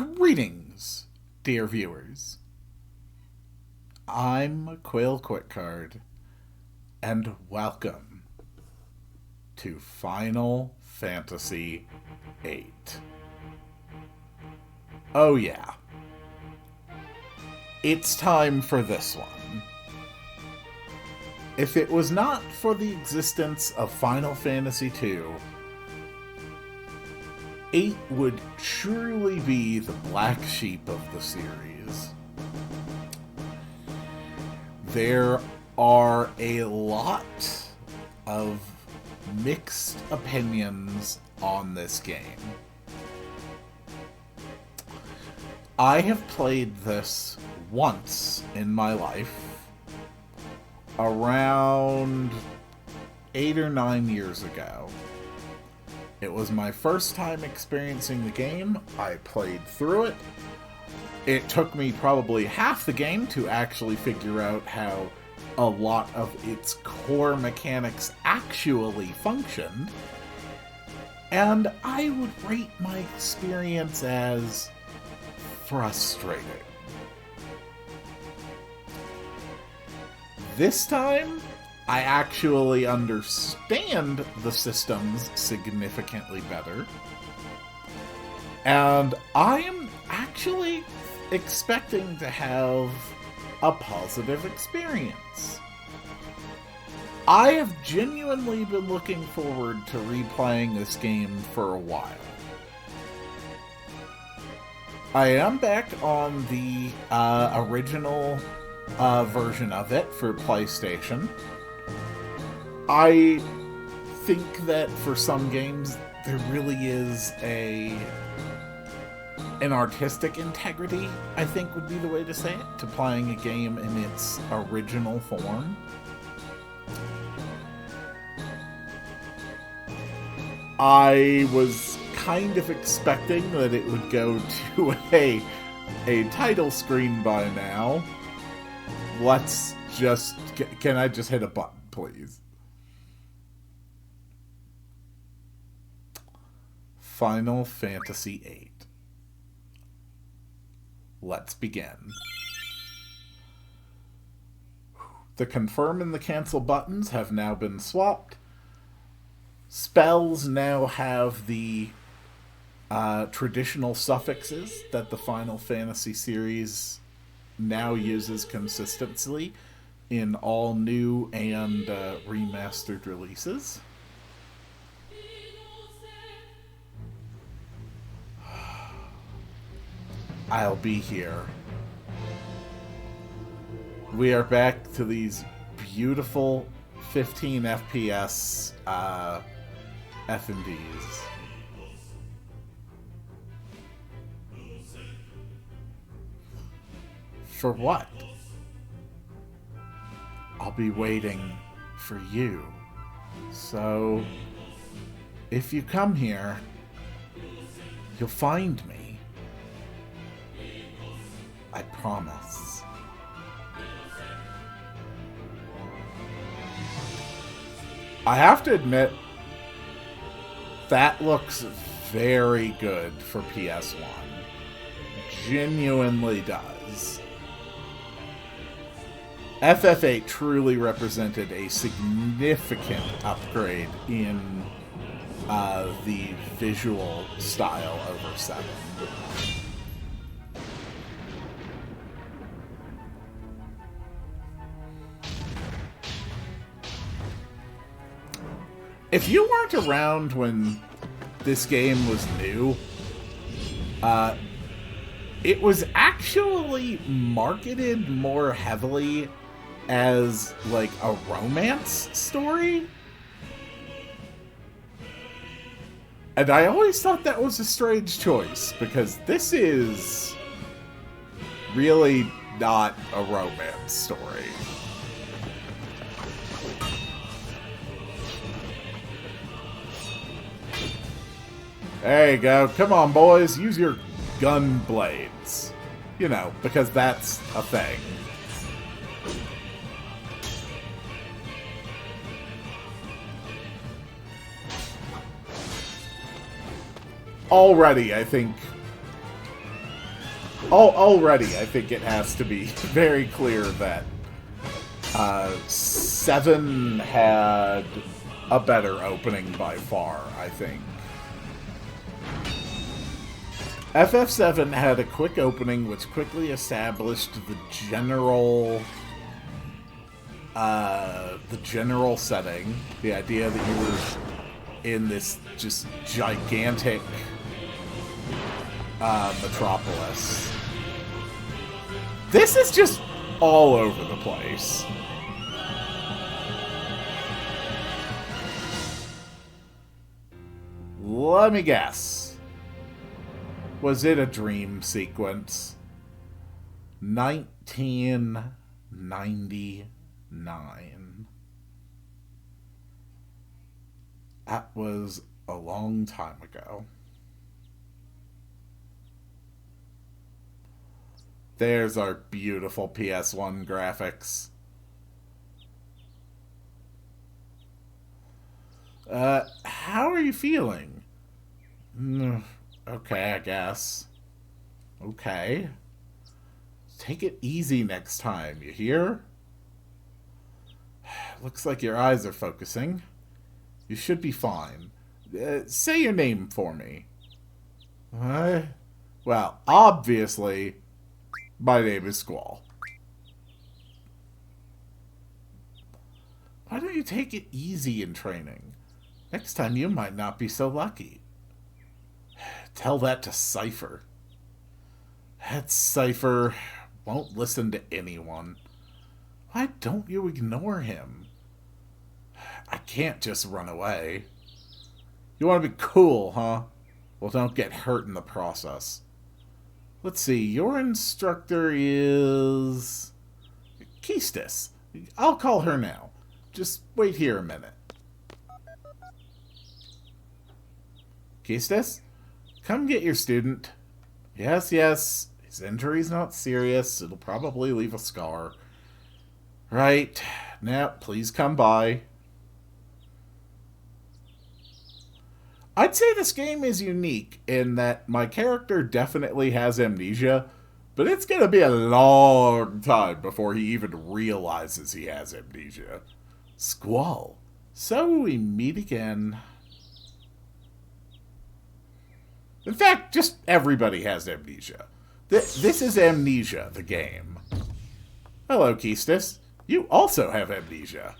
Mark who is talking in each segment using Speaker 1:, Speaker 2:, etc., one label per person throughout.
Speaker 1: Greetings, dear viewers. I'm Quill Quickcard, and welcome to Final Fantasy VIII. Oh yeah, it's time for this one. If it was not for the existence of Final Fantasy II, 8 would truly be the black sheep of the series. There are a lot of mixed opinions on this game. I have played this once in my life, around 8 or 9 years ago. It was my first time experiencing the game. I played through it. It took me probably half the game to actually figure out how a lot of its core mechanics actually functioned. And I would rate my experience as frustrating. This time, I actually understand the systems significantly better. And I am actually expecting to have a positive experience. I have genuinely been looking forward to replaying this game for a while. I am back on the original version of it for PlayStation. I think that for some games, there really is an artistic integrity, I think would be the way to say it, to playing a game in its original form. I was kind of expecting that it would go to a title screen by now. Let's just... Can I just hit a button, please? Final Fantasy VIII. Let's begin. The confirm and the cancel buttons have now been swapped. Spells now have the traditional suffixes that the Final Fantasy series now uses consistently in all new and remastered releases. I'll be here. We are back to these beautiful 15 FPS F&Ds. For what? I'll be waiting for you. So, if you come here, you'll find me. I promise. I have to admit, that looks very good for PS1. Genuinely does. FF8 truly represented a significant upgrade in the visual style over 7. If you weren't around when this game was new, it was actually marketed more heavily as, like, a romance story. And I always thought that was a strange choice, because this is really not a romance story. There you go. Come on, boys. Use your gun blades. You know, because that's a thing. Already, I think Already, I think it has to be very clear that 7 had a better opening by far, I think. FF7 had a quick opening which quickly established the general setting. The idea that you were in this just gigantic metropolis. This is just all over the place. Let me guess. Was it a dream sequence? 1999. That was a long time ago. There's our beautiful PS1 graphics. How are you feeling? Okay, I guess. Okay. Take it easy next time, you hear? Looks like your eyes are focusing. You should be fine. Say your name for me. Well, obviously, my name is Squall. Why don't you take it easy in training? Next time you might not be so lucky. Tell that to Cypher. That Cypher won't listen to anyone. Why don't you ignore him? I can't just run away. You want to be cool, huh? Well, don't get hurt in the process. Let's see, your instructor is... Keistis. I'll call her now. Just wait here a minute. Keistis? Come get your student. Yes, yes. His injury's not serious. It'll probably leave a scar. Right. Now, please come by. I'd say this game is unique in that my character definitely has amnesia, but it's going to be a long time before he even realizes he has amnesia. Squall. So we meet again. In fact, just everybody has amnesia. This is Amnesia, the game. Hello, Keistis. You also have amnesia.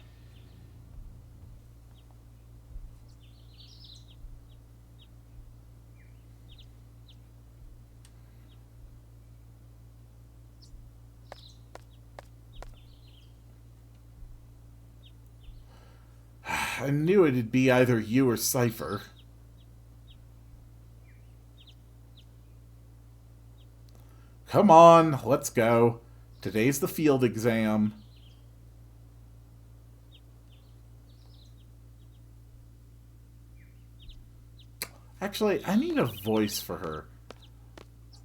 Speaker 1: I knew it'd be either you or Cypher. Come on, let's go. Today's the field exam. Actually, I need a voice for her.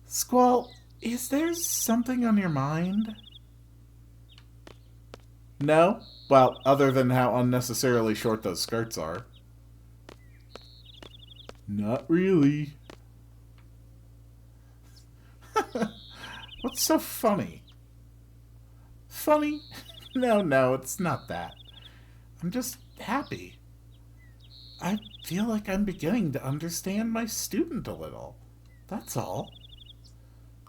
Speaker 1: Squall, is there something on your mind? No? Well, other than how unnecessarily short those skirts are. Not really. What's so funny? Funny? No, it's not that. I'm just happy. I feel like I'm beginning to understand my student a little. That's all.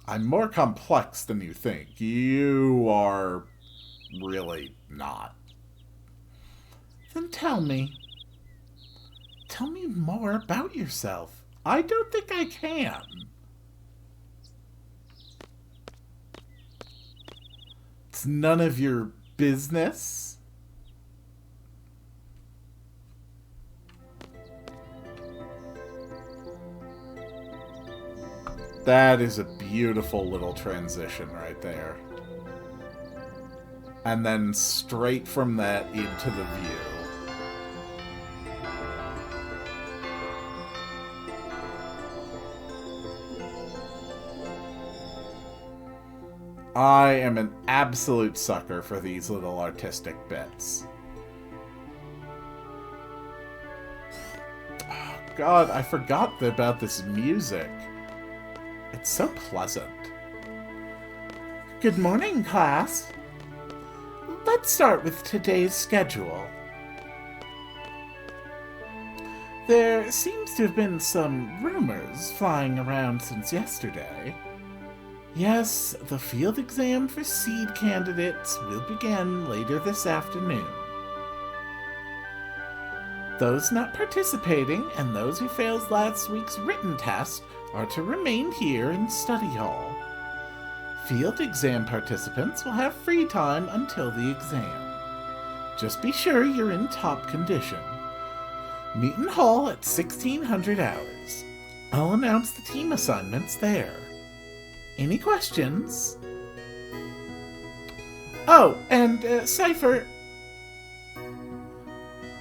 Speaker 1: I'm more complex than you think. You are really not. Then tell me. Tell me more about yourself. I don't think I can. It's none of your business. That is a beautiful little transition right there. And then straight from that into the view. I am an absolute sucker for these little artistic bits. Oh, God, I forgot about this music. It's so pleasant. Good morning, class. Let's start with today's schedule. There seems to have been some rumors flying around since yesterday. Yes, the field exam for seed candidates will begin later this afternoon. Those not participating and those who failed last week's written test are to remain here in study hall. Field exam participants will have free time until the exam. Just be sure you're in top condition. Meet in hall at 1600 hours. I'll announce the team assignments there. Any questions? Oh, and Cypher,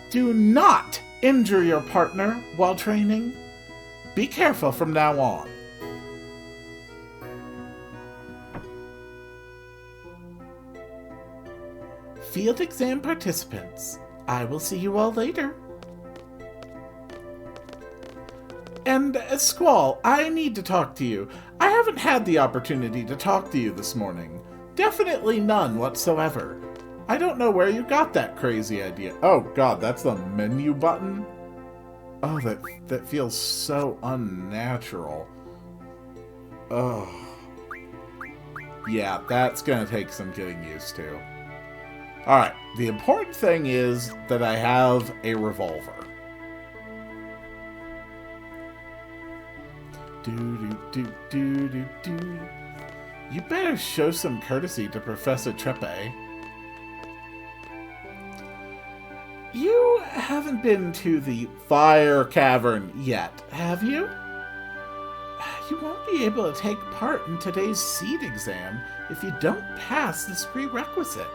Speaker 1: do not injure your partner while training. Be careful from now on. Field exam participants, I will see you all later. And Squall, I need to talk to you. I haven't had the opportunity to talk to you this morning. Definitely none whatsoever. I don't know where you got that crazy idea. Oh god, that's the menu button? Oh, that feels so unnatural. Oh. Yeah, that's gonna take some getting used to. Alright, the important thing is that I have a revolver. Do. You better show some courtesy to Professor Treppe. You haven't been to the fire cavern yet, have you? You won't be able to take part in today's seed exam if you don't pass this prerequisite.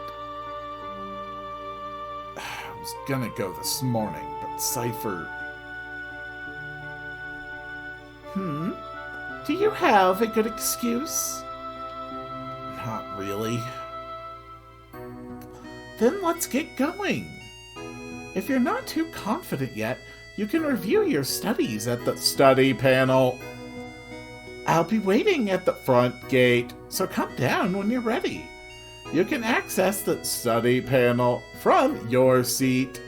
Speaker 1: I was gonna go this morning, but Cypher... Do you have a good excuse? Not really. Then let's get going. If you're not too confident yet, you can review your studies at the study panel. I'll be waiting at the front gate, so come down when you're ready. You can access the study panel from your seat.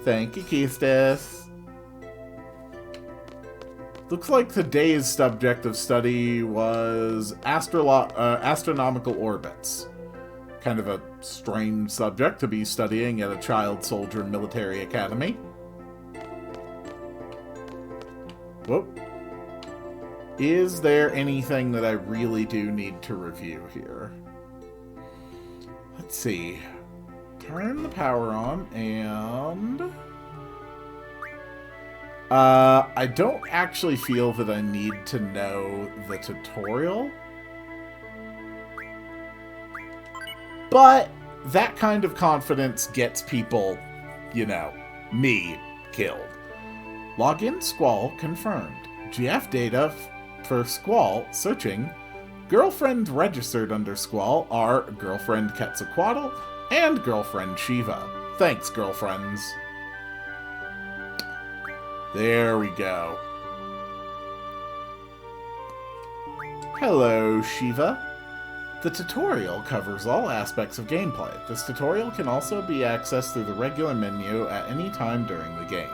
Speaker 1: Thank you, Keistis. Looks like today's subject of study was astronomical orbits. Kind of a strange subject to be studying at a child soldier military academy. Whoop. Is there anything that I really do need to review here? Let's see. Turn the power on and... I don't actually feel that I need to know the tutorial. But that kind of confidence gets people, you know, me, killed. Login Squall confirmed. GF data for Squall searching. Girlfriend registered under Squall are Girlfriend Quetzalcoatl and Girlfriend Shiva. Thanks, girlfriends. There we go. Hello, Shiva. The tutorial covers all aspects of gameplay. This tutorial can also be accessed through the regular menu at any time during the game.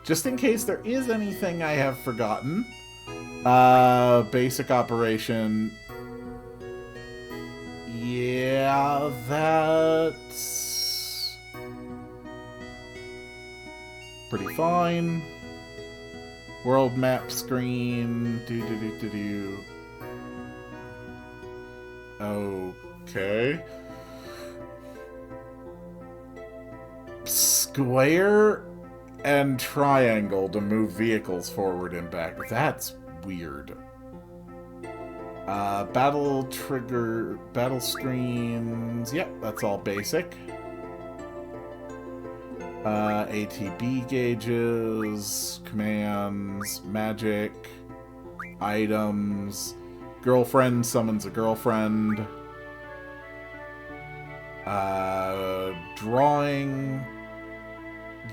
Speaker 1: Just in case there is anything I have forgotten, basic operation. Yeah, that's pretty fine. World map screen. Okay. Square and triangle to move vehicles forward and back. That's weird. Battle trigger, battle screens. Yep, that's all basic. ATB gauges, commands, magic, items, girlfriend summons a girlfriend, drawing,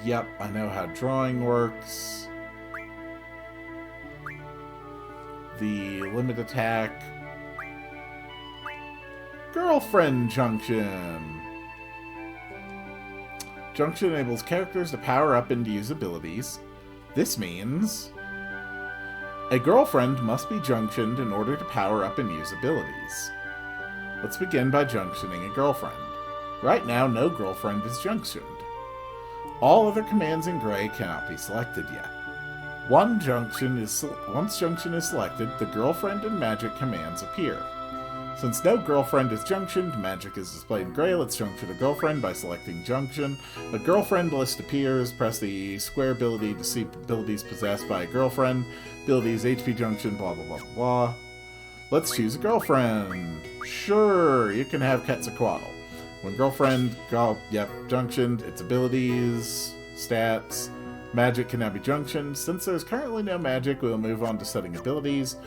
Speaker 1: yep, I know how drawing works, the limit attack. Girlfriend Junction. Junction enables characters to power up and use abilities. This means a girlfriend must be junctioned in order to power up and use abilities. Let's begin by junctioning a girlfriend. Right now, no girlfriend is junctioned. All other commands in gray cannot be selected yet. Once junction is selected, the girlfriend and magic commands appear. Since no girlfriend is junctioned, magic is displayed in gray. Let's junction a girlfriend by selecting junction. A girlfriend list appears. Press the square ability to see abilities possessed by a girlfriend. Abilities, HP junction, blah, blah, blah, blah, blah. Let's choose a girlfriend. Sure, you can have Quetzalcoatl. When girlfriend, junctioned, its abilities, stats, magic can now be junctioned. Since there's currently no magic, we'll move on to setting abilities.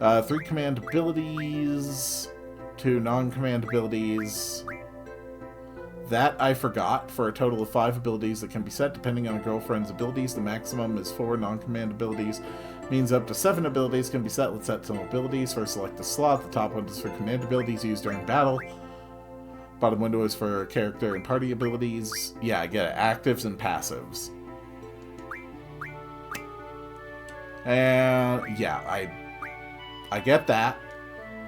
Speaker 1: 3 command abilities, 2 non-command abilities. That I forgot, for a total of 5 abilities that can be set depending on a girlfriend's abilities. The maximum is 4 non-command abilities. Means up to 7 abilities can be set. Let's set some abilities. First, select the slot. The top one is for command abilities used during battle. Bottom window is for character and party abilities. Yeah, I get it. Actives and passives. And yeah, I get that.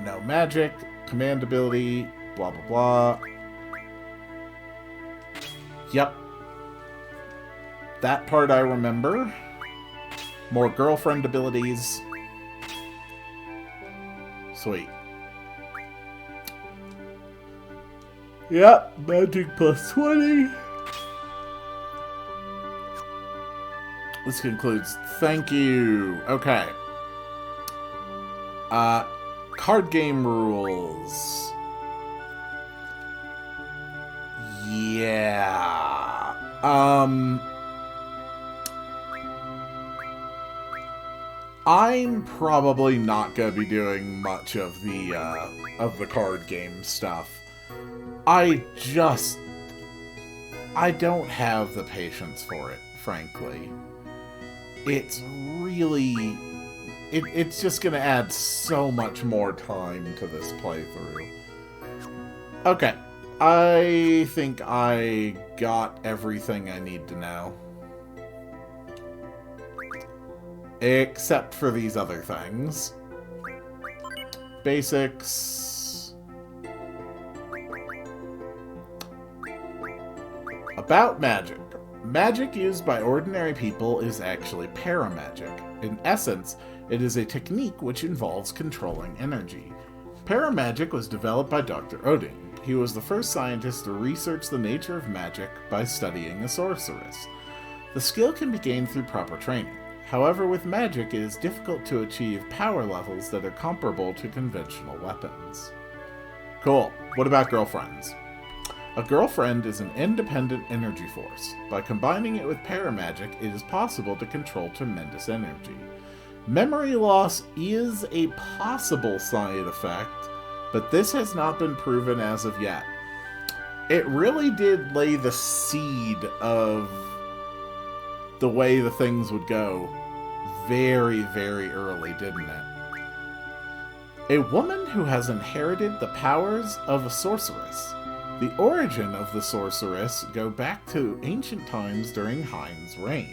Speaker 1: No magic, command ability, blah blah blah. Yep. That part I remember. More girlfriend abilities. Sweet. Yep, magic plus 20. This concludes. Thank you. Okay. Card game rules. Yeah. I'm probably not gonna be doing much of the card game stuff. I don't have the patience for it, frankly. It's really... It's just gonna add so much more time to this playthrough. Okay. I think I got everything I need to know. Except for these other things. Basics. About magic. Magic used by ordinary people is actually paramagic. In essence, it is a technique which involves controlling energy. Paramagic was developed by Dr. Odin. He was the first scientist to research the nature of magic by studying a sorceress. The skill can be gained through proper training. However, with magic, it is difficult to achieve power levels that are comparable to conventional weapons. Cool. What about girlfriends? A girlfriend is an independent energy force. By combining it with paramagic, it is possible to control tremendous energy. Memory loss is a possible side effect, but this has not been proven as of yet. It really did lay the seed of the way the things would go very, very early, didn't it? A woman who has inherited the powers of a sorceress. The origin of the sorceress go back to ancient times during Hein's reign.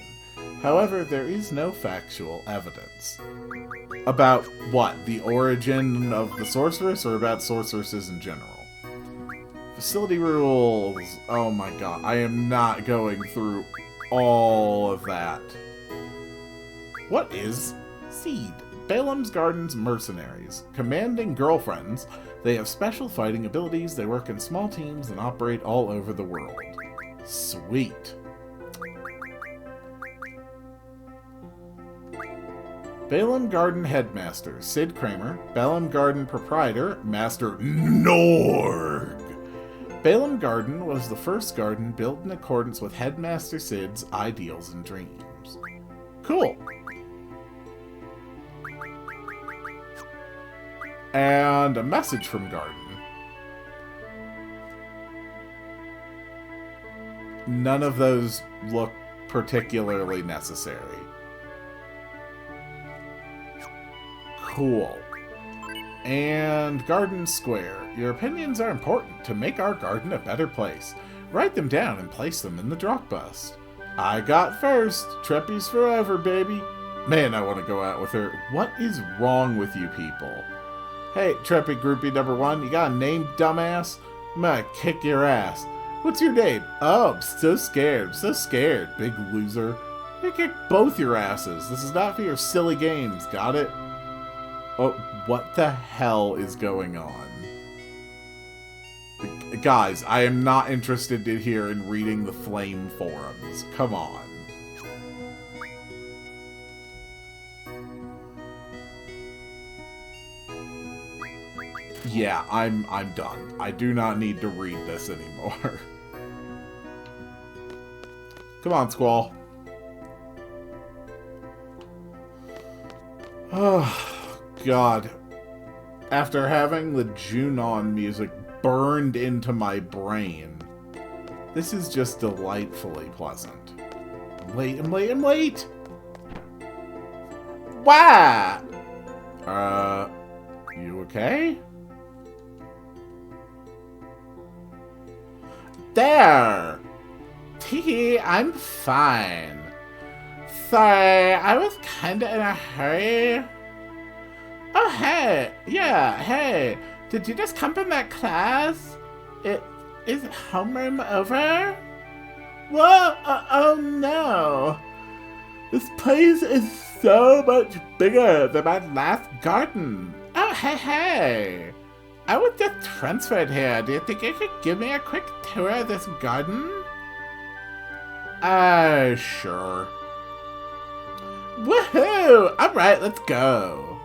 Speaker 1: However, there is no factual evidence. About what? The origin of the sorceress, or about sorceresses in general? Facility rules. Oh my god, I am not going through all of that. What is Seed? Balaam's Garden's mercenaries. Commanding girlfriends, they have special fighting abilities, they work in small teams, and operate all over the world. Sweet. Balaam Garden Headmaster, Sid Kramer. Balaam Garden Proprietor, Master Norg. Balaam Garden was the first garden built in accordance with Headmaster Sid's ideals and dreams. Cool. And a message from Garden. None of those look particularly necessary. Cool. And Garden Square. Your opinions are important to make our garden a better place. Write them down and place them in the drop bust. I got first. Treppy's forever, baby. Man, I want to go out with her. What is wrong with you people? Hey, Treppy groupie number 1, you got a name, dumbass? I'm gonna kick your ass. What's your name? Oh, I'm so scared, big loser. I kick both your asses. This is not for your silly games, got it? Oh, what the hell is going on? Guys, I am not interested in here in reading the Flame forums. Come on. Yeah, I'm done. I do not need to read this anymore. Come on, Squall. Oh, God. After having the Junon music burned into my brain, this is just delightfully pleasant. I'm late! Why? You okay? There! Tee, I'm fine. Sorry, I was kinda in a hurry. Oh, hey! Yeah, hey! Did you just come from that class? Is homeroom over? Whoa! Oh no! This place is so much bigger than my last garden. Oh, hey! I was just transferred here. Do you think you could give me a quick tour of this garden? Sure. Woohoo! Alright, let's go.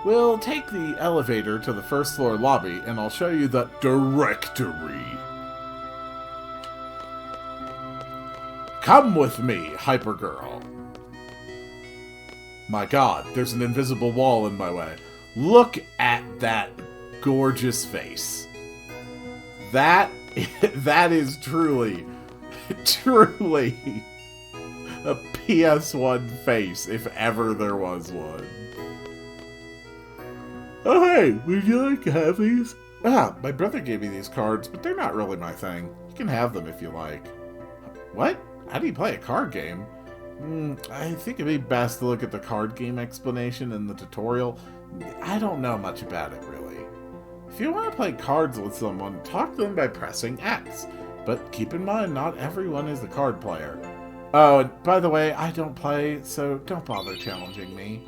Speaker 1: We'll take the elevator to the first floor lobby, and I'll show you the directory. Come with me, Hypergirl. My God, there's an invisible wall in my way. Look at that gorgeous face. That is truly a PS1 face, if ever there was one. Oh hey, would you like to have these? Ah, my brother gave me these cards, but they're not really my thing. You can have them if you like. What? How do you play a card game? I think it'd be best to look at the card game explanation in the tutorial. I don't know much about it, really. If you want to play cards with someone, talk to them by pressing X. But keep in mind, not everyone is a card player. Oh, and by the way, I don't play, so don't bother challenging me.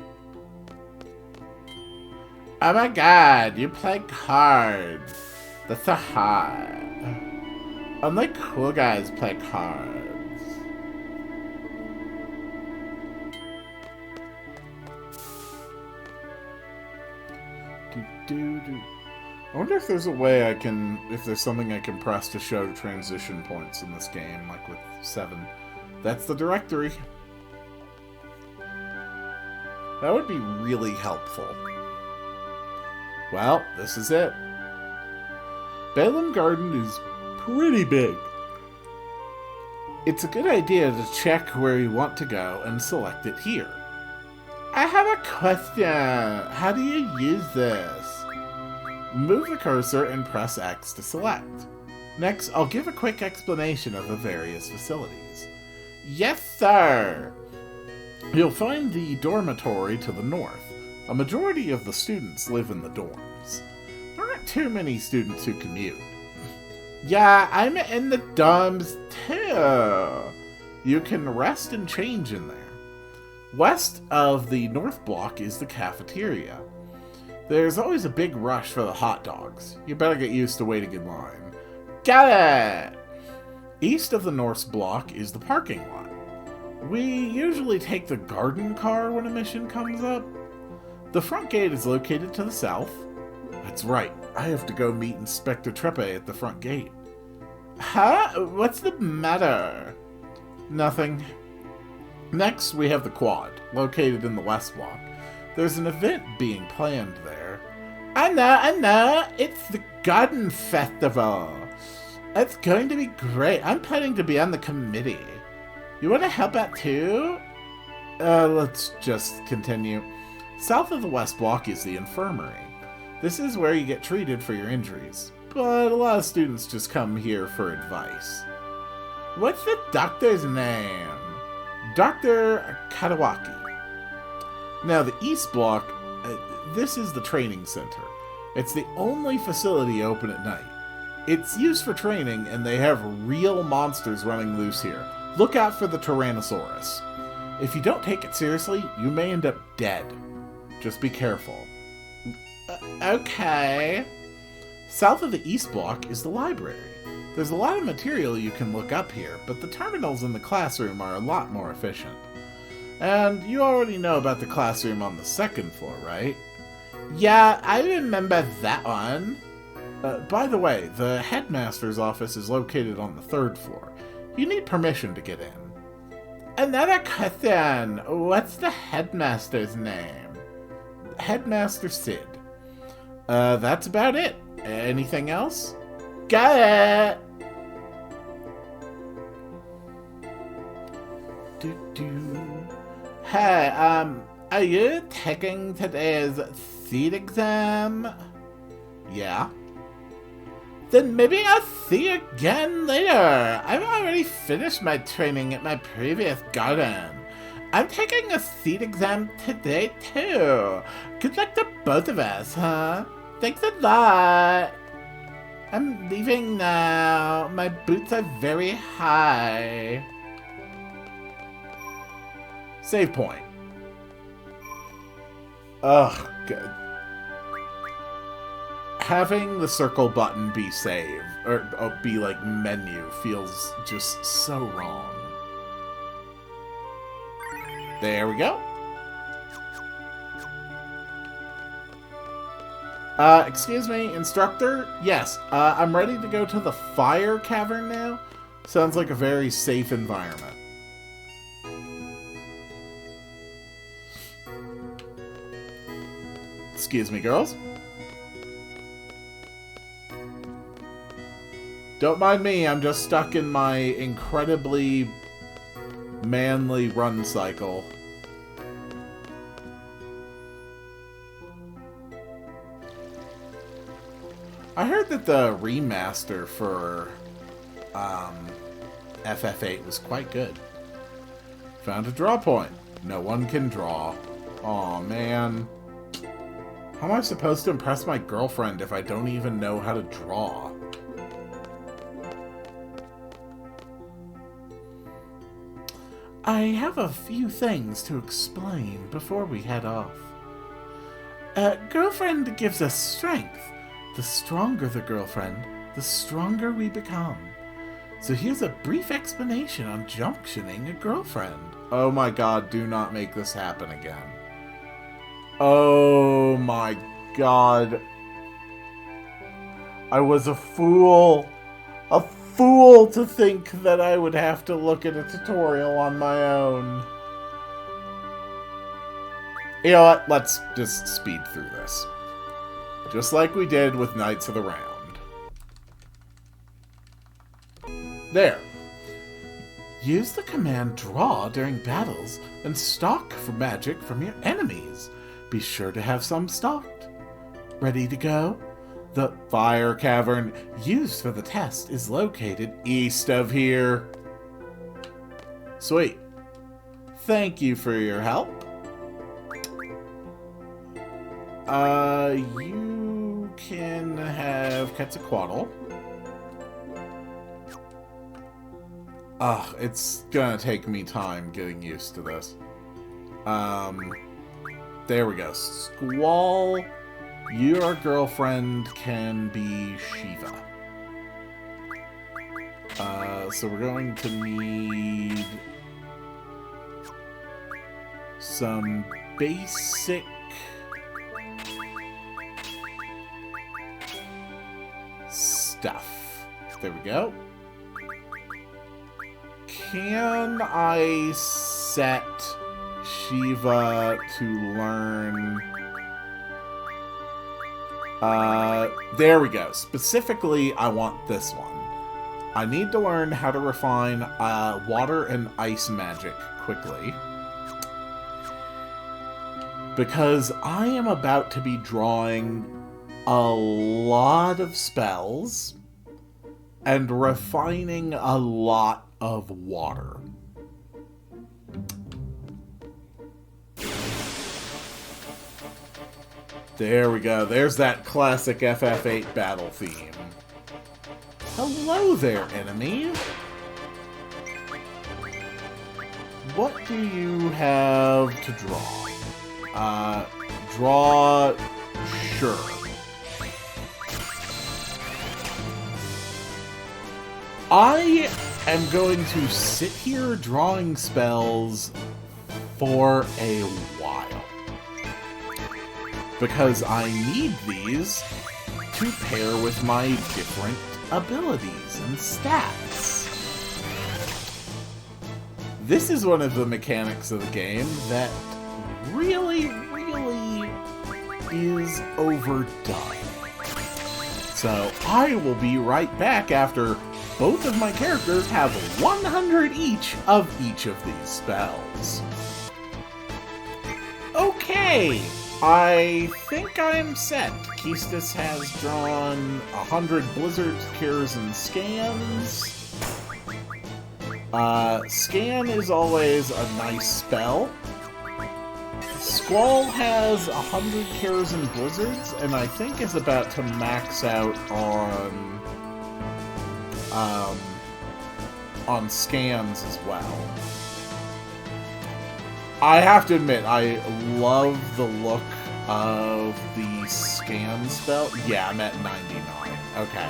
Speaker 1: Oh my God, you play cards. That's so hard. Only cool guys play cards. I wonder if there's a way if there's something I can press to show transition points in this game, like with 7. That's the directory. That would be really helpful. Well, this is it. Balaam Garden is pretty big. It's a good idea to check where you want to go and select it here. I have a question. How do you use this? Move the cursor and press X to select. Next, I'll give a quick explanation of the various facilities. Yes, sir! You'll find the dormitory to the north. A majority of the students live in the dorms. There aren't too many students who commute. Yeah, I'm in the dorms too. You can rest and change in there. West of the north block is the cafeteria. There's always a big rush for the hot dogs. You better get used to waiting in line. Got it! East of the north block is the parking lot. We usually take the garden car when a mission comes up. The front gate is located to the south. That's right, I have to go meet Inspector Treppe at the front gate. Huh? What's the matter? Nothing. Next, we have the quad, located in the west block. There's an event being planned there. I know, it's the garden festival. It's going to be great. I'm planning to be on the committee. You want to help out too? Let's just continue. South of the West Block is the infirmary. This is where you get treated for your injuries, but a lot of students just come here for advice. What's the doctor's name? Dr. Katawaki. Now, the East Block, this is the training center. It's the only facility open at night. It's used for training, and they have real monsters running loose here. Look out for the Tyrannosaurus. If you don't take it seriously, you may end up dead. Just be careful. Okay. South of the East Block is the library. There's a lot of material you can look up here, but the terminals in the classroom are a lot more efficient. And you already know about the classroom on the second floor, right? Yeah, I remember that one. By the way, the headmaster's office is located on the third floor. You need permission to get in. Another question. What's the headmaster's name? Headmaster Sid. That's about it. Anything else? Got it! Hey, are you taking today's seed exam? Yeah. Then maybe I'll see you again later. I've already finished my training at my previous garden. I'm taking a seed exam today too. Good luck to both of us, huh? Thanks a lot. I'm leaving now. My boots are very high. Save point. Ugh, good. Having the circle button be save, or be like menu, feels just so wrong. There we go. Excuse me, instructor? Yes, I'm ready to go to the fire cavern now. Sounds like a very safe environment. Excuse me, girls. Don't mind me, I'm just stuck in my incredibly manly run cycle. I heard that the remaster for FF8 was quite good. Found a draw point. No one can draw. Aw, man. How am I supposed to impress my girlfriend if I don't even know how to draw? I have a few things to explain before we head off. Girlfriend gives us strength. The stronger the girlfriend, the stronger we become. So here's a brief explanation on junctioning a girlfriend. Oh my god, do not make this happen again. Oh my god. I was a fool. A fool to think that I would have to look at a tutorial on my own. You know what? Let's just speed through this. Just like we did with Knights of the Round. There. Use the command draw during battles and stock for magic from your enemies. Be sure to have some stocked. Ready to go? The fire cavern used for the test is located east of here. Sweet. Thank you for your help. You can have Quetzalcoatl. Ugh, it's gonna take me time getting used to this. There we go. Squall, your girlfriend can be Shiva. So we're going to need some basic stuff. There we go. Can I set Shiva to learn... there we go. Specifically, I want this one. I need to learn how to refine water and ice magic quickly. because I am about to be drawing a lot of spells and refining a lot of water. There we go. There's that classic FF8 battle theme. Hello there, enemy. What do you have to draw? Draw... Sure. I am going to sit here drawing spells for a while. Because I need these to pair with my different abilities and stats. This is one of the mechanics of the game that really, really is overdone. So I will be right back after both of my characters have 100 each of these spells. Okay, I think I'm set. Keistis has drawn 100 blizzards, cures, and scans. Scan is always a nice spell. Squall has 100 cures and blizzards, and I think is about to max out on scans as well. I have to admit, I love the look of the scan spell. Yeah, I'm at 99. Okay.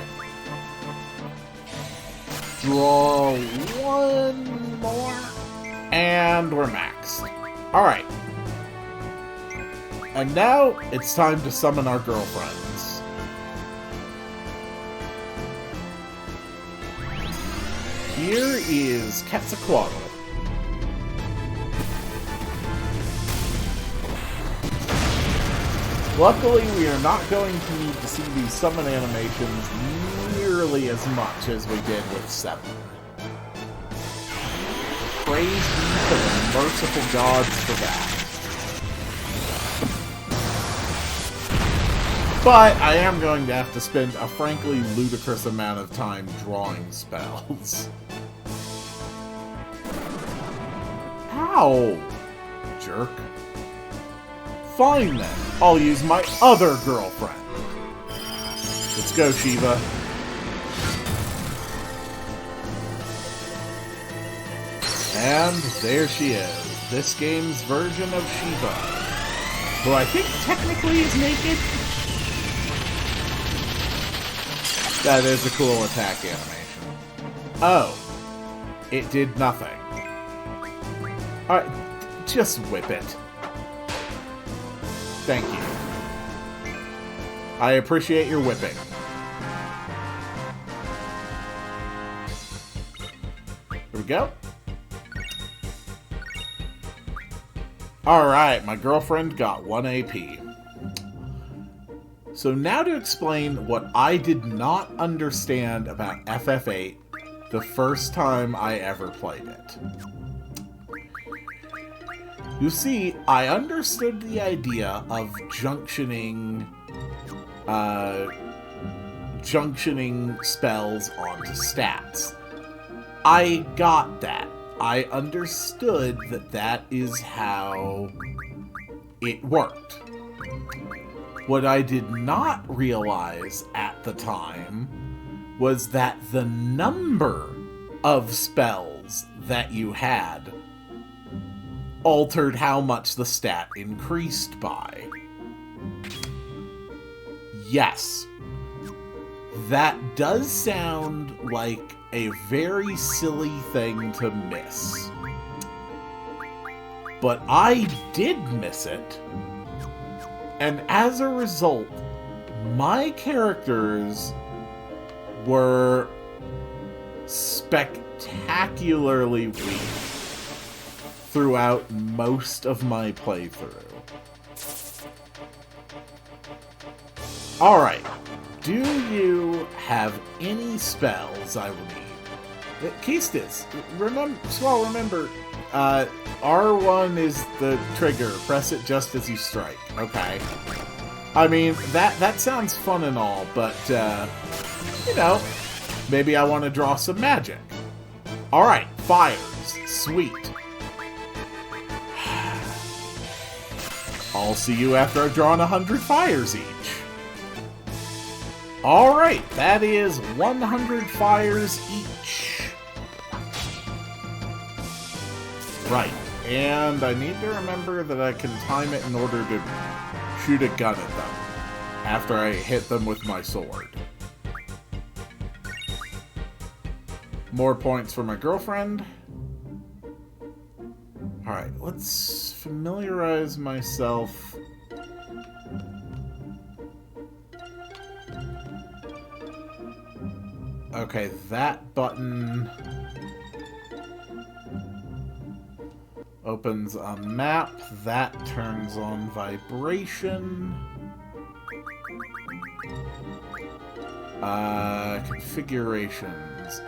Speaker 1: Draw one more, and we're maxed. Alright. And now, it's time to summon our girlfriends. Here is Quetzalcoatl. Luckily, we are not going to need to see these summon animations nearly as much as we did with 7. Praise be to the merciful gods for that. But I am going to have to spend a frankly ludicrous amount of time drawing spells. Ow! Jerk. Fine then, I'll use my other girlfriend. Let's go, Shiva. And there she is, this game's version of Shiva, who I think technically is naked. That is a cool attack animation. Oh, it did nothing. Alright, just whip it. Thank you. I appreciate your whipping. Here we go. Alright, my girlfriend got 1 AP. So now to explain what I did not understand about FF8 the first time I ever played it. You see, I understood the idea of junctioning spells onto stats. I got that. I understood that that is how it worked. What I did not realize at the time was that the number of spells that you had altered how much the stat increased by. Yes, that does sound like a very silly thing to miss. But I did miss it, and as a result, my characters were spectacularly weak throughout most of my playthrough. Alright, do you have any spells I will need? Keistis, remember, R1 is the trigger. Press it just as you strike. Okay. I mean, that sounds fun and all, but, you know, maybe I want to draw some magic. Alright, fires. Sweet. I'll see you after I've drawn 100 fires each. Alright, that is 100 fires each. Right, and I need to remember that I can time it in order to shoot a gun at them after I hit them with my sword. More points for my girlfriend. Alright, let's familiarize myself. Okay, that button opens a map. That turns on vibration. Configurations.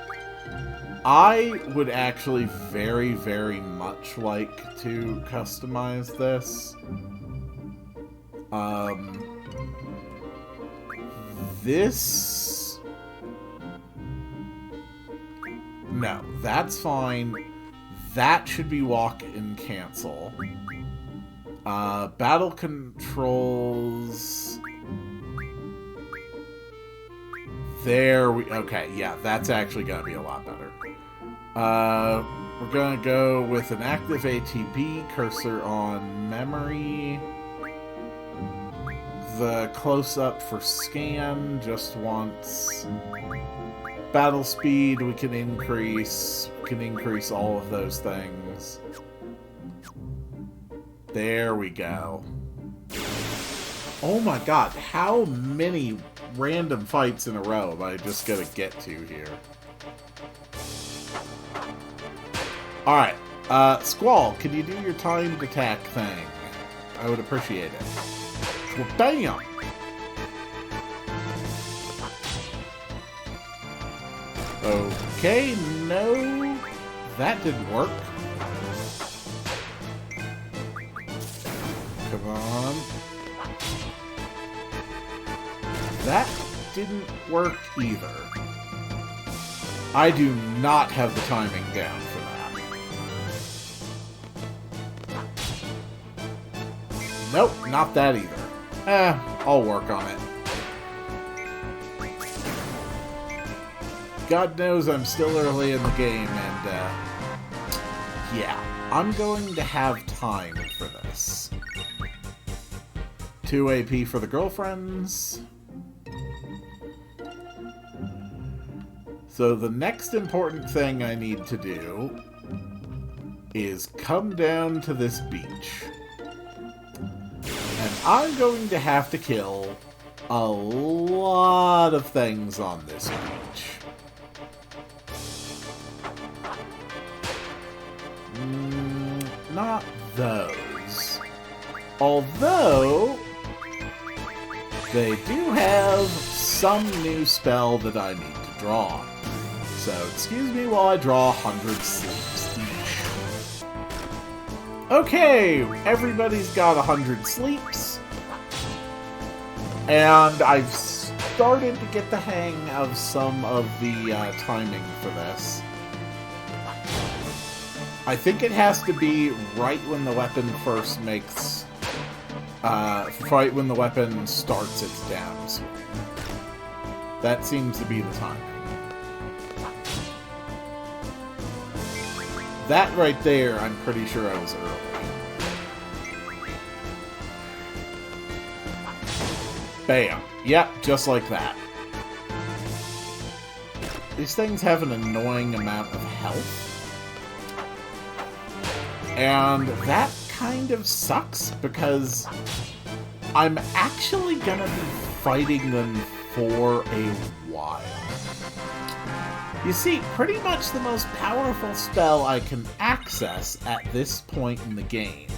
Speaker 1: I would actually very, very much like to customize this. This... No, that's fine. That should be walk and cancel. Battle controls... There we... Okay, yeah, that's actually gonna be a lot better. We're gonna go with an active ATB, cursor on memory. The close-up for scan just wants... Battle speed, we can increase all of those things. There we go. Oh my god, how many random fights in a row am I just gonna get to here? Alright, Squall, can you do your timed attack thing? I would appreciate it. Well, bam! Okay, no, that didn't work. Come on. That didn't work either. I do not have the timing down for that. Nope, not that either. I'll work on it. God knows I'm still early in the game, and, yeah, I'm going to have time for this. 2 AP for the girlfriends. So the next important thing I need to do is come down to this beach. And I'm going to have to kill a lot of things on this beach. Not those. Although, they do have some new spell that I need to draw. So, excuse me while I draw 100 sleeps each. Okay, everybody's got 100 sleeps. And I've started to get the hang of some of the timing for this. I think it has to be right when the weapon first makes... right when the weapon starts its downswing. That seems to be the timing. That right there, I'm pretty sure I was early. Bam. Yep, just like that. These things have an annoying amount of health. And that kind of sucks, because I'm actually gonna be fighting them for a while. You see, pretty much the most powerful spell I can access at this point in the game,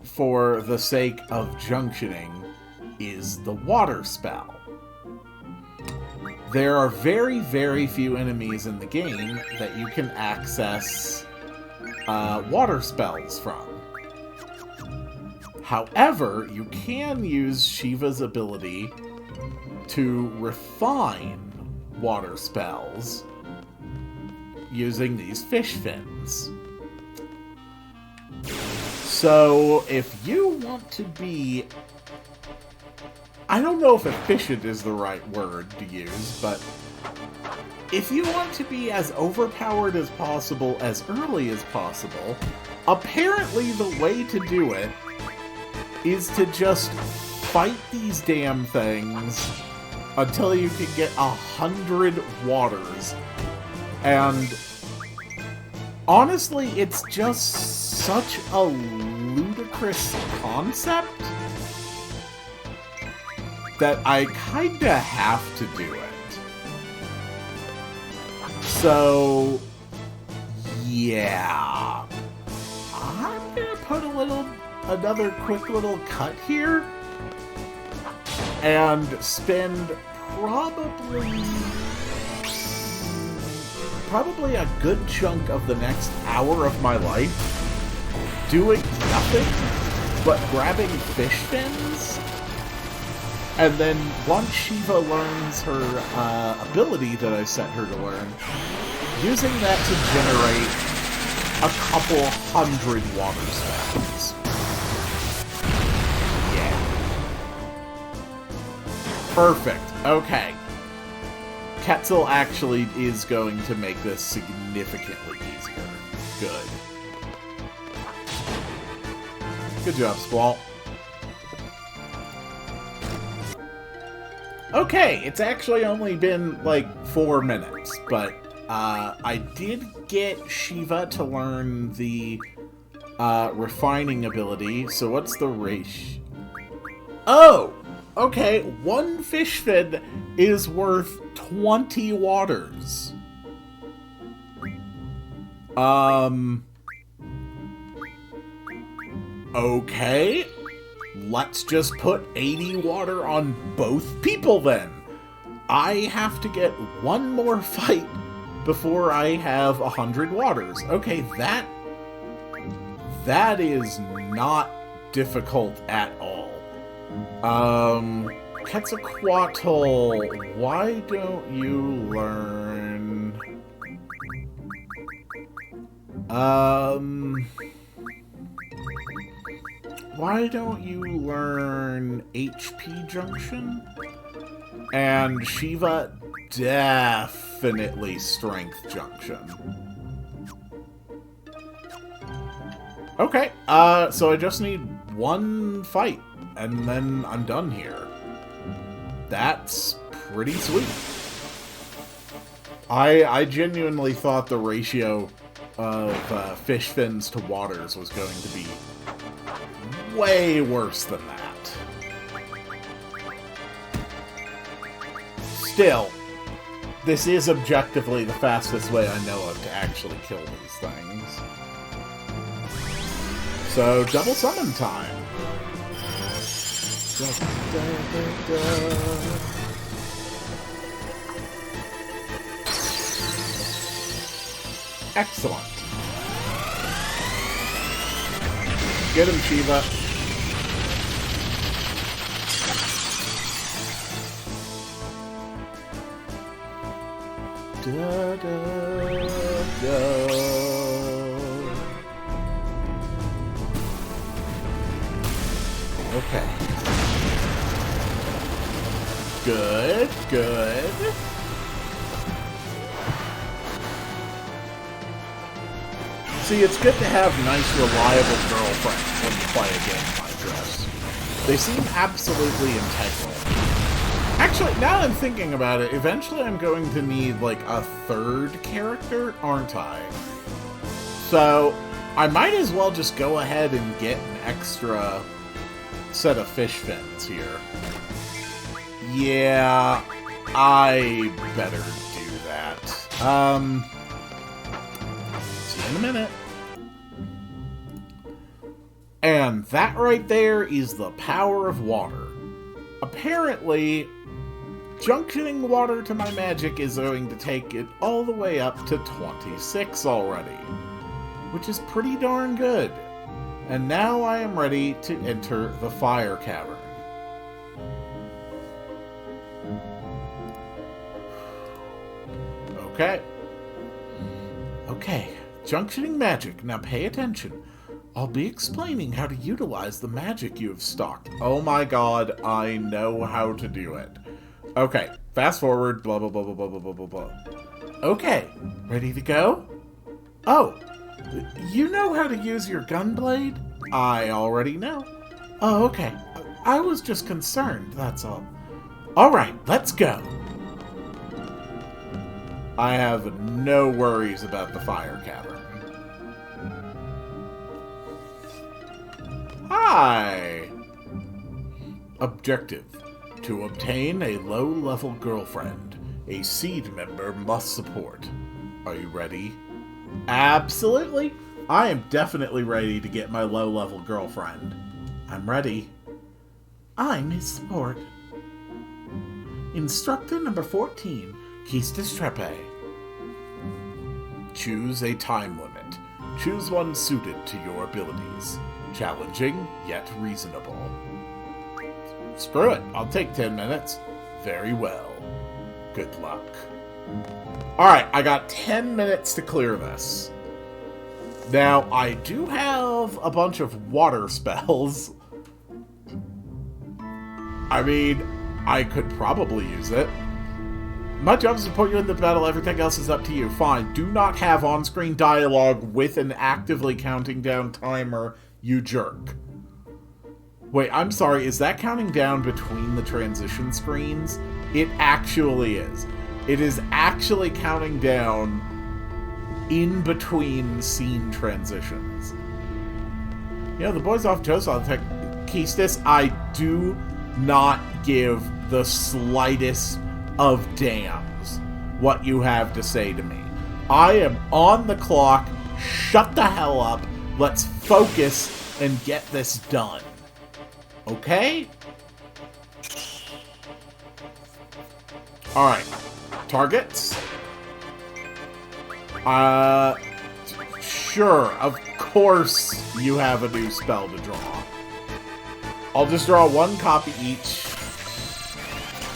Speaker 1: for the sake of junctioning, is the water spell. there are very, very few enemies in the game that you can access water spells from. However, you can use Shiva's ability to refine water spells using these fish fins. So, if you want to be... I don't know if efficient is the right word to use, but if you want to be as overpowered as possible as early as possible, apparently the way to do it is to just fight these damn things until you can get 100 waters. And honestly, it's just such a ludicrous concept that I kinda have to do it. So, yeah. I'm gonna put another quick little cut here and spend probably a good chunk of the next hour of my life doing nothing but grabbing fish fins. And then once Shiva learns her ability that I set her to learn, using that to generate a couple hundred water spells. Yeah. Perfect. Okay. Quetzal actually is going to make this significantly easier. Good. Good job, Squall. Okay, it's actually only been like 4 minutes, but I did get Shiva to learn the refining ability. So what's the ratio? Oh! Okay, 1 fish fin is worth 20 waters. Okay. Let's just put 80 water on both people then. I have to get 1 more fight before I have 100 waters. Okay, that is not difficult at all. Quetzalcoatl, why don't you learn... Why don't you learn HP Junction? And Shiva, definitely Strength Junction. Okay, so I just need 1 fight, and then I'm done here. That's pretty sweet. I genuinely thought the ratio of fish fins to waters was going to be way worse than that. Still, this is objectively the fastest way I know of to actually kill these things. So, double summon time. Excellent. Get him, Shiva. Da, da, da. Okay. Good, good. See, it's good to have nice, reliable girlfriends when you play a game like this. They seem absolutely integral. Actually, now that I'm thinking about it, eventually I'm going to need, like, a 3rd character, aren't I? So, I might as well just go ahead and get an extra set of fish fins here. Yeah, I better do that. See you in a minute. And that right there is the power of water. Apparently, Junctioning water to my magic is going to take it all the way up to 26 already, which is pretty darn good. And now I am ready to enter the fire cavern. Okay, junctioning magic. Now pay attention. I'll be explaining how to utilize the magic you have stocked. Oh my god, I know how to do it. Okay, fast forward, blah, blah, blah, blah, blah, blah, blah, blah. Okay, ready to go? Oh, you know how to use your gun blade? I already know. Oh, okay. I was just concerned, that's all. Alright, let's go. I have no worries about the fire cavern. Hi! Objective. To obtain a low-level girlfriend, a seed member must support. Are you ready? Absolutely! I am definitely ready to get my low-level girlfriend. I'm ready. I'm his support. Instructor number 14, Keistis Trepe. Choose a time limit. Choose one suited to your abilities. Challenging, yet reasonable. Screw it, I'll take 10 minutes. Very well. Good luck. Alright, I got 10 minutes to clear this. Now, I do have a bunch of water spells. I mean, I could probably use it. My job is to support you in the battle, everything else is up to you. Fine, do not have on-screen dialogue with an actively counting down timer, you jerk. Wait, I'm sorry, is that counting down between the transition screens? It actually is. It is actually counting down in between scene transitions. You know, the boys off Joseph tech Keistis, I do not give the slightest of damns what you have to say to me. I am on the clock. Shut the hell up. Let's focus and get this done. Okay? Alright. Targets? Sure. Of course you have a new spell to draw. I'll just draw one copy each.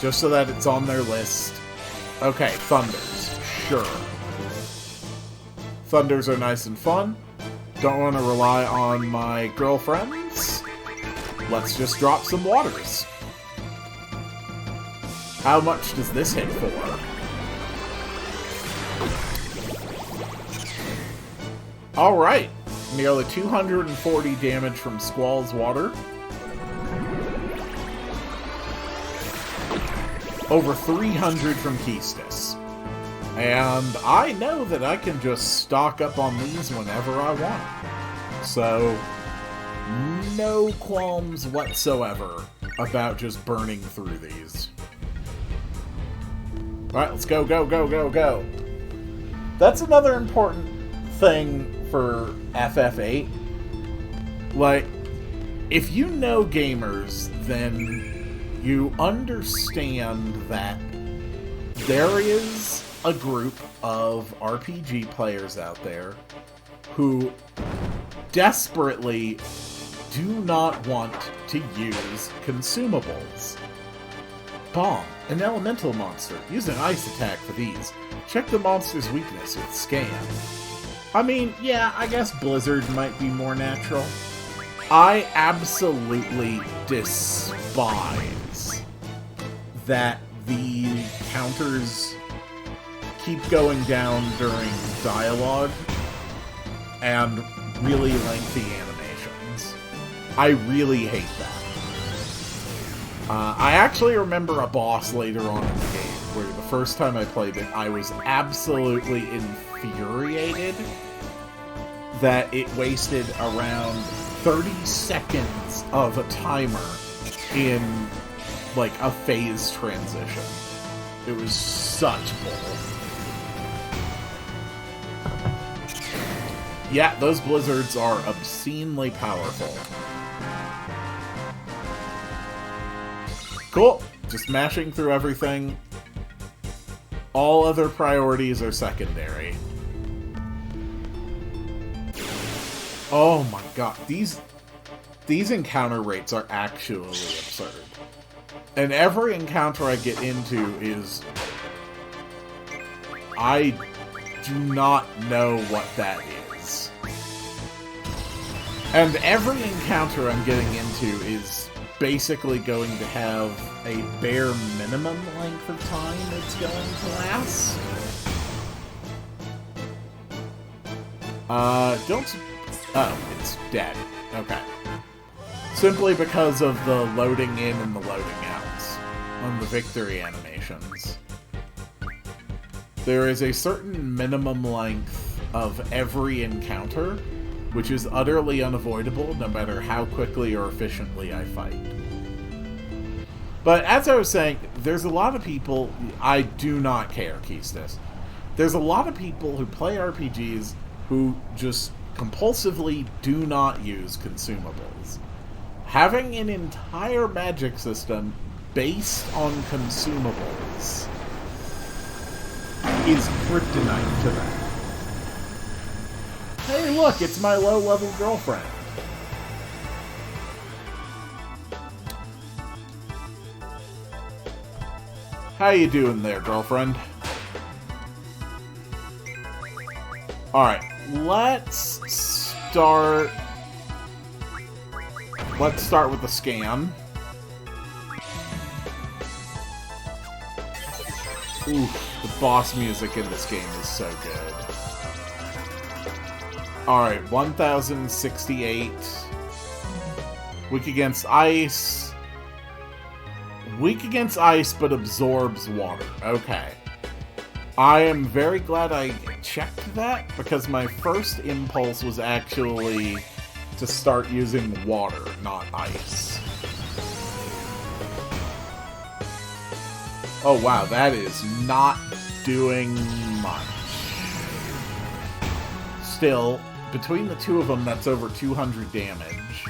Speaker 1: Just so that it's on their list. Okay, Thunders. Sure. Thunders are nice and fun. Don't want to rely on my girlfriends. Let's just drop some waters. How much does this hit for? Alright. Nearly 240 damage from Squall's water. Over 300 from Keistis. And I know that I can just stock up on these whenever I want. So, no qualms whatsoever about just burning through these. Alright, let's go, go, go, go, go. That's another important thing for FF8. Like, if you know gamers, then you understand that there is a group of RPG players out there who desperately do not want to use consumables. Bomb, an elemental monster. Use an ice attack for these. Check the monster's weakness with Scan. I mean, yeah, I guess Blizzard might be more natural. I absolutely despise that the counters keep going down during dialogue and really lengthy animations. I really hate that. I actually remember a boss later on in the game where the first time I played it, I was absolutely infuriated that it wasted around 30 seconds of a timer in, like, a phase transition. It was such bull. Yeah, those blizzards are obscenely powerful. Cool. Just mashing through everything. All other priorities are secondary. Oh my god, these encounter rates are actually absurd. And every encounter I get into is... I do not know what that is. And every encounter I'm getting into is basically going to have a bare minimum length of time it's going to last. Don't... Oh, it's dead. Okay. Simply because of the loading in and the loading out on the victory animations. There is a certain minimum length of every encounter, which is utterly unavoidable no matter how quickly or efficiently I fight. But as I was saying, there's a lot of people... I do not care, Keystis. There's a lot of people who play RPGs who just compulsively do not use consumables. Having an entire magic system based on consumables is kryptonite to them. Hey look, it's my low-level girlfriend. How you doing there, girlfriend? Alright, let's start with the scan. Oof, the boss music in this game is so good. Alright, 1068. Weak against ice. Weak against ice, but absorbs water. Okay. I am very glad I checked that, because my first impulse was actually to start using water, not ice. Oh wow, that is not doing much. Still, between the two of them, that's over 200 damage.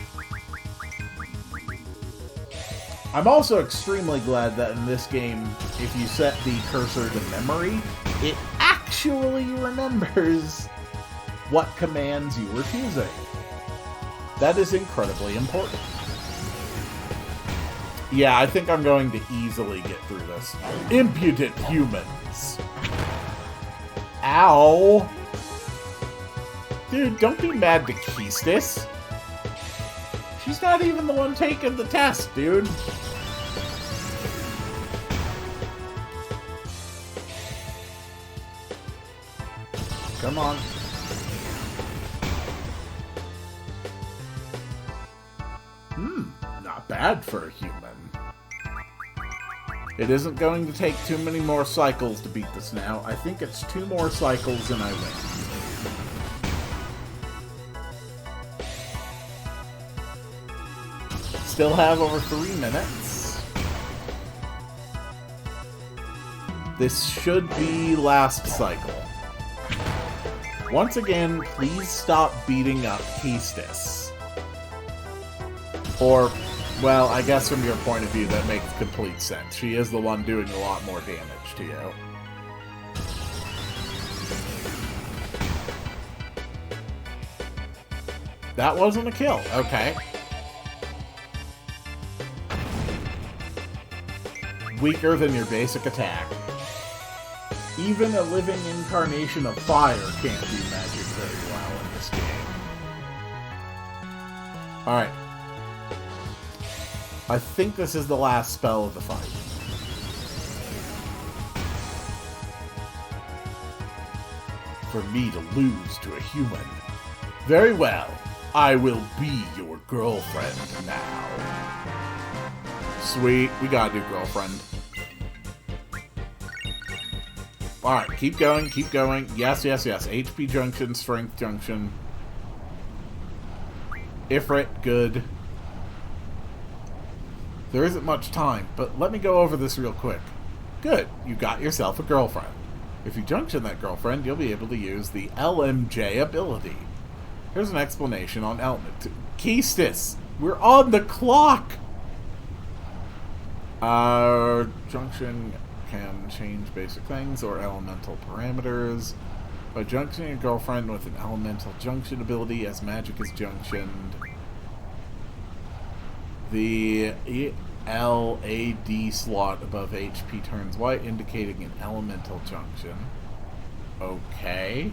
Speaker 1: I'm also extremely glad that in this game, if you set the cursor to memory, it actually remembers what commands you were choosing. That is incredibly important. Yeah, I think I'm going to easily get through this. Impudent humans! Ow! Dude, don't be mad to Keystis. She's not even the one taking the test, dude. Come on. Not bad for a human. It isn't going to take too many more cycles to beat this now. I think it's 2 more cycles and I win. Still have over 3 minutes. This should be last cycle. Once again, please stop beating up Keystis. Or, well, I guess from your point of view, that makes complete sense. She is the one doing a lot more damage to you. That wasn't a kill. Okay. Weaker than your basic attack. Even a living incarnation of fire can't do magic very well in this game. Alright. I think this is the last spell of the fight. For me to lose to a human. Very well. I will be your girlfriend now. Sweet. We gotta do girlfriend. Alright, keep going, keep going. Yes, yes, yes. HP junction, strength junction. Ifrit, good. There isn't much time, but let me go over this real quick. Good, you got yourself a girlfriend. If you junction that girlfriend, you'll be able to use the LMJ ability. Here's an explanation on element. Keystis, we're on the clock! Junction can change basic things or elemental parameters. By junctioning a girlfriend with an elemental junction ability as magic is junctioned, the LAD slot above HP turns white, indicating an elemental junction. Okay.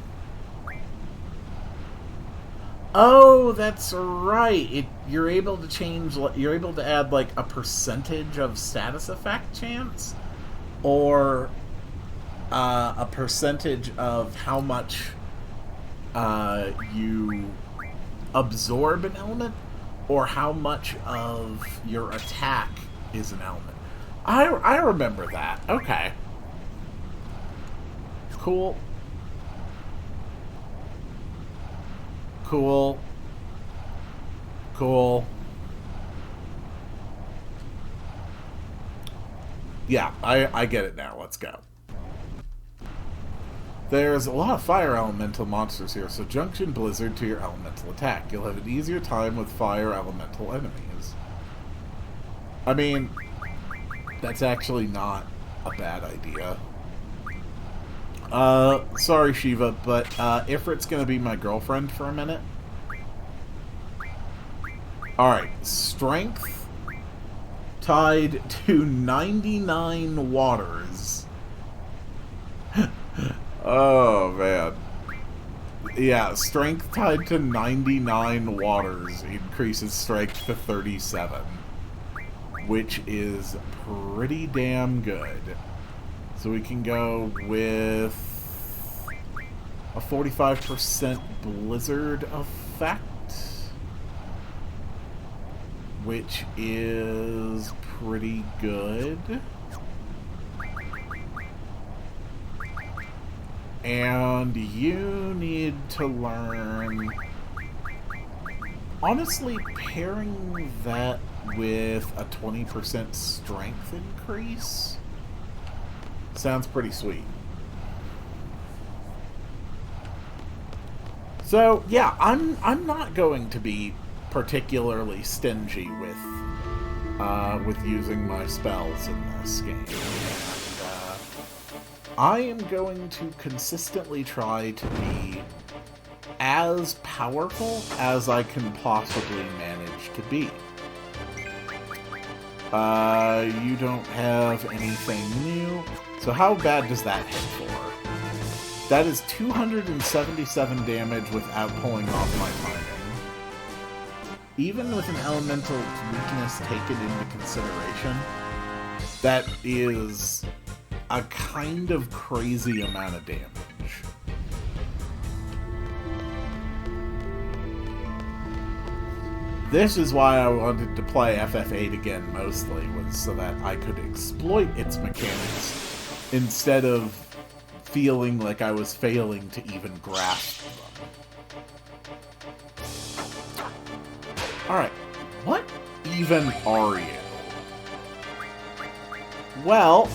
Speaker 1: Oh, that's right. You're able to change. You're able to add like a percentage of status effect chance, or a percentage of how much you absorb an element, or how much of your attack is an element. I remember that. Okay. Cool. Cool. Cool. Yeah, I get it now. Let's go. There's a lot of fire elemental monsters here, so junction blizzard to your elemental attack. You'll have an easier time with fire elemental enemies. I mean, that's actually not a bad idea. Sorry Shiva, but Ifrit's gonna be my girlfriend for a minute. Alright, strength tied to 99 waters. Oh, man. Yeah, strength tied to 99 waters increases strength to 37. Which is pretty damn good. So we can go with a 45% blizzard effect, which is pretty good. And you need to learn... Honestly, pairing that with a 20% strength increase sounds pretty sweet. So, yeah, I'm not going to be particularly stingy with using my spells in this game. And, I am going to consistently try to be as powerful as I can possibly manage to be. You don't have anything new. So how bad does that hit for? That is 277 damage without pulling off my timing. Even with an elemental weakness taken into consideration, that is a kind of crazy amount of damage. This is why I wanted to play FF8 again mostly, was so that I could exploit its mechanics instead of feeling like I was failing to even grasp them. Alright, what even are you? Well,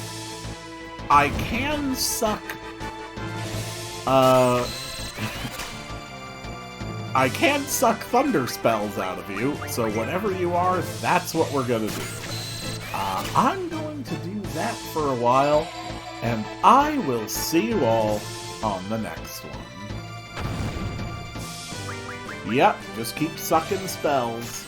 Speaker 1: I can suck... I can suck thunder spells out of you, so whatever you are, that's what we're gonna do. I'm going to do that for a while, and I will see you all on the next one. Yep, just keep sucking spells.